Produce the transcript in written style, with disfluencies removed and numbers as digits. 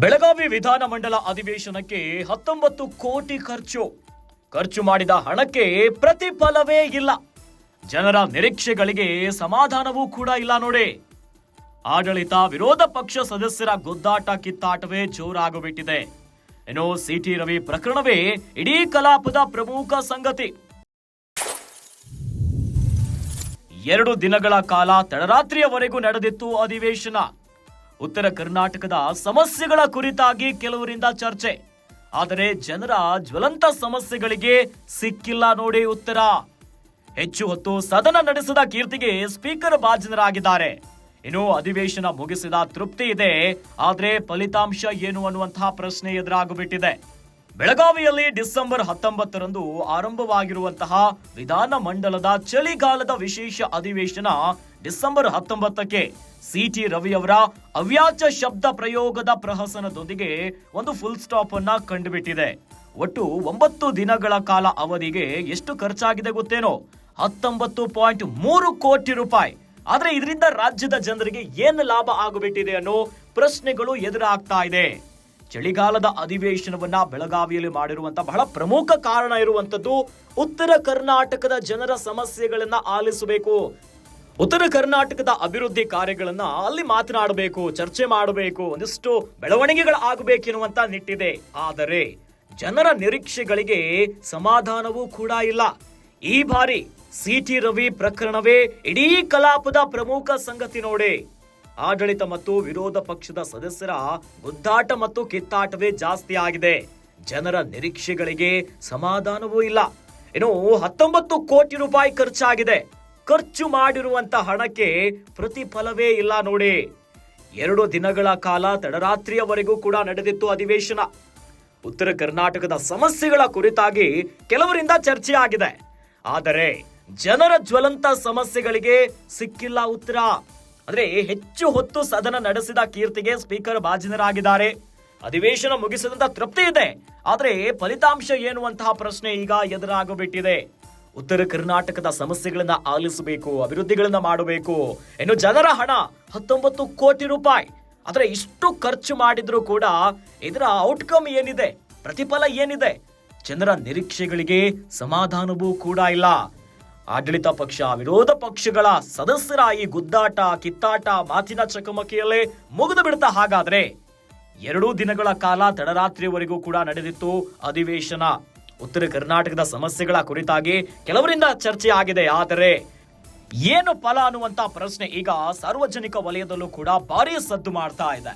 ಬೆಳಗಾವಿ ವಿಧಾನಮಂಡಲ ಅಧಿವೇಶನಕ್ಕೆ 19 ಕೋಟಿ ಖರ್ಚು ಮಾಡಿದ ಹಣಕ್ಕೆ ಪ್ರತಿಫಲವೇ ಇಲ್ಲ. ಜನರ ನಿರೀಕ್ಷೆಗಳಿಗೆ ಸಮಾಧಾನವೂ ಕೂಡ ಇಲ್ಲ ನೋಡಿ. ಆಡಳಿತ ವಿರೋಧ ಪಕ್ಷ ಸದಸ್ಯರ ಗುದ್ದಾಟ ಕಿತ್ತಾಟವೇ ಜೋರಾಗಿಬಿಟ್ಟಿದೆ. ಇನ್ನು ಸಿಟಿ ರವಿ ಪ್ರಕರಣವೇ ಇಡೀ ಕಲಾಪದ ಪ್ರಮುಖ ಸಂಗತಿ. 2 ದಿನಗಳ ಕಾಲ ತಡರಾತ್ರಿಯವರೆಗೂ ನಡೆದಿತ್ತು ಅಧಿವೇಶನ. ಉತ್ತರ ಕರ್ನಾಟಕದ ಸಮಸ್ಯೆಗಳ ಕುರಿತಾಗಿ ಕೆಲವರಿಂದ ಚರ್ಚೆ. ಆದರೆ ಜನರ ಜ್ವಲಂತ ಸಮಸ್ಯೆಗಳಿಗೆ ಸಿಕ್ಕಿಲ್ಲ ನೋಡಿ ಉತ್ತರ. ಹೆಚ್ಚು ಹೊತ್ತು ಸದನ ನಡೆಸಿದ ಕೀರ್ತಿಗೆ ಸ್ಪೀಕರ್ ಭಾಜನರಾಗಿದ್ದಾರೆ. ಇನ್ನು ಅಧಿವೇಶನ ಮುಗಿಸಿದ ತೃಪ್ತಿ ಇದೆ, ಆದ್ರೆ ಫಲಿತಾಂಶ ಏನು ಅನ್ನುವಂತಹ ಪ್ರಶ್ನೆ ಎದುರಾಗಿಬಿಟ್ಟಿದೆ. ಬೆಳಗಾವಿಯಲ್ಲಿ ಡಿಸೆಂಬರ್ 19ರಂದು ಆರಂಭವಾಗಿರುವಂತಹ ವಿಧಾನಮಂಡಲದ ಚಳಿಗಾಲದ ವಿಶೇಷ ಅಧಿವೇಶನ ಡಿಸೆಂಬರ್ 19ಕ್ಕೆ ಸಿಟಿ ರವಿಯವರ ಅವ್ಯಾಚ ಶಬ್ದ ಪ್ರಯೋಗದ ಪ್ರಹಸನದೊಂದಿಗೆ ಒಂದು ಫುಲ್ ಸ್ಟಾಪ್ ಅನ್ನ ಕಂಡುಬಿಟ್ಟಿದೆ. ಒಟ್ಟು 9 ದಿನಗಳ ಕಾಲ ಅವಧಿಗೆ ಎಷ್ಟು ಖರ್ಚಾಗಿದೆ ಗೊತ್ತೇನೋ? 19.3 ಕೋಟಿ ರೂಪಾಯಿ. ಆದ್ರೆ ಇದರಿಂದ ರಾಜ್ಯದ ಜನರಿಗೆ ಏನು ಲಾಭ ಆಗಿಬಿಟ್ಟಿದೆ ಅನ್ನೋ ಪ್ರಶ್ನೆಗಳು ಎದುರಾಗ್ತಾ ಇದೆ. ಚಳಿಗಾಲದ ಅಧಿವೇಶನವನ್ನ ಬೆಳಗಾವಿಯಲ್ಲಿ ಮಾಡಿರುವಂತ ಬಹಳ ಪ್ರಮುಖ ಕಾರಣ ಇರುವಂತದ್ದು ಉತ್ತರ ಕರ್ನಾಟಕದ ಜನರ ಸಮಸ್ಯೆಗಳನ್ನ ಆಲಿಸಬೇಕು, ಉತ್ತರ ಕರ್ನಾಟಕದ ಅಭಿವೃದ್ಧಿ ಕಾರ್ಯಗಳನ್ನ ಅಲ್ಲಿ ಮಾತನಾಡಬೇಕು, ಚರ್ಚೆ ಮಾಡಬೇಕು, ಒಂದಿಷ್ಟು ಬೆಳವಣಿಗೆಗಳು ಆಗಬೇಕೆನ್ನುವಂತ ನಿಟ್ಟಿದೆ. ಆದರೆ ಜನರ ನಿರೀಕ್ಷೆಗಳಿಗೆ ಸಮಾಧಾನವೂ ಕೂಡ ಇಲ್ಲ. ಈ ಬಾರಿ ಸಿಟಿ ರವಿ ಪ್ರಕರಣವೇ ಇಡೀ ಕಲಾಪದ ಪ್ರಮುಖ ಸಂಗತಿ ನೋಡಿ. ಆಡಳಿತ ಮತ್ತು ವಿರೋಧ ಪಕ್ಷದ ಸದಸ್ಯರ ಗುದ್ದಾಟ ಮತ್ತು ಕಿತ್ತಾಟವೇ ಜಾಸ್ತಿ ಆಗಿದೆ. ಜನರ ನಿರೀಕ್ಷೆಗಳಿಗೆ ಸಮಾಧಾನವೂ ಇಲ್ಲ. ಇನ್ನು 19 ಕೋಟಿ ರೂಪಾಯಿ ಖರ್ಚಾಗಿದೆ. ಖರ್ಚು ಮಾಡಿರುವಂತ ಹಣಕ್ಕೆ ಪ್ರತಿಫಲವೇ ಇಲ್ಲ ನೋಡಿ. 2 ದಿನಗಳ ಕಾಲ ತಡರಾತ್ರಿಯವರೆಗೂ ಕೂಡ ನಡೆದಿತ್ತು ಅಧಿವೇಶನ. ಉತ್ತರ ಕರ್ನಾಟಕದ ಸಮಸ್ಯೆಗಳ ಕುರಿತಾಗಿ ಕೆಲವರಿಂದ ಚರ್ಚೆ ಆಗಿದೆ. ಆದರೆ ಜನರ ಜ್ವಲಂತ ಸಮಸ್ಯೆಗಳಿಗೆ ಸಿಕ್ಕಿಲ್ಲ ಉತ್ತರ. ಅಂದ್ರೆ ಹೆಚ್ಚು ಹೊತ್ತು ಸದನ ನಡೆಸಿದ ಕೀರ್ತಿಗೆ ಸ್ಪೀಕರ್ ಭಾಜನರಾಗಿದ್ದಾರೆ. ಅಧಿವೇಶನ ಮುಗಿಸಿದಂತ ತೃಪ್ತಿ ಇದೆ, ಆದ್ರೆ ಫಲಿತಾಂಶ ಎನ್ನುವಂತಹ ಪ್ರಶ್ನೆ ಈಗ ಎದುರಾಗಿಬಿಟ್ಟಿದೆ. ಉತ್ತರ ಕರ್ನಾಟಕದ ಸಮಸ್ಯೆಗಳನ್ನ ಆಲಿಸಬೇಕು, ಅಭಿವೃದ್ಧಿಗಳನ್ನ ಮಾಡಬೇಕು. ಇನ್ನು ಜನರ ಹಣ 19 ಕೋಟಿ ರೂಪಾಯಿ. ಆದ್ರೆ ಇಷ್ಟು ಖರ್ಚು ಮಾಡಿದ್ರು ಕೂಡ ಇದರ ಔಟ್ಕಮ್ ಏನಿದೆ, ಪ್ರತಿಫಲ ಏನಿದೆ? ಜನರ ನಿರೀಕ್ಷೆಗಳಿಗೆ ಸಮಾಧಾನವೂ ಕೂಡ ಇಲ್ಲ. ಆಡಳಿತ ಪಕ್ಷ ವಿರೋಧ ಪಕ್ಷಗಳ ಸದಸ್ಯರ ಈ ಗುದ್ದಾಟ ಕಿತ್ತಾಟ ಮಾತಿನ ಚಕಮಕಿಯಲ್ಲೇ ಮುಗಿದು ಬಿಡ್ತಾ. ಹಾಗಾದ್ರೆ 2 ದಿನಗಳ ಕಾಲ ತಡರಾತ್ರಿಯವರೆಗೂ ಕೂಡ ನಡೆದಿತ್ತು ಅಧಿವೇಶನ. ಉತ್ತರ ಕರ್ನಾಟಕದ ಸಮಸ್ಯೆಗಳ ಕುರಿತಾಗಿ ಕೆಲವರಿಂದ ಚರ್ಚೆ ಆಗಿದೆ. ಆದರೆ ಏನು ಫಲ ಅನ್ನುವಂತ ಪ್ರಶ್ನೆ ಈಗ ಸಾರ್ವಜನಿಕ ವಲಯದಲ್ಲೂ ಕೂಡ ಭಾರಿ ಸದ್ದು ಮಾಡ್ತಾ ಇದೆ.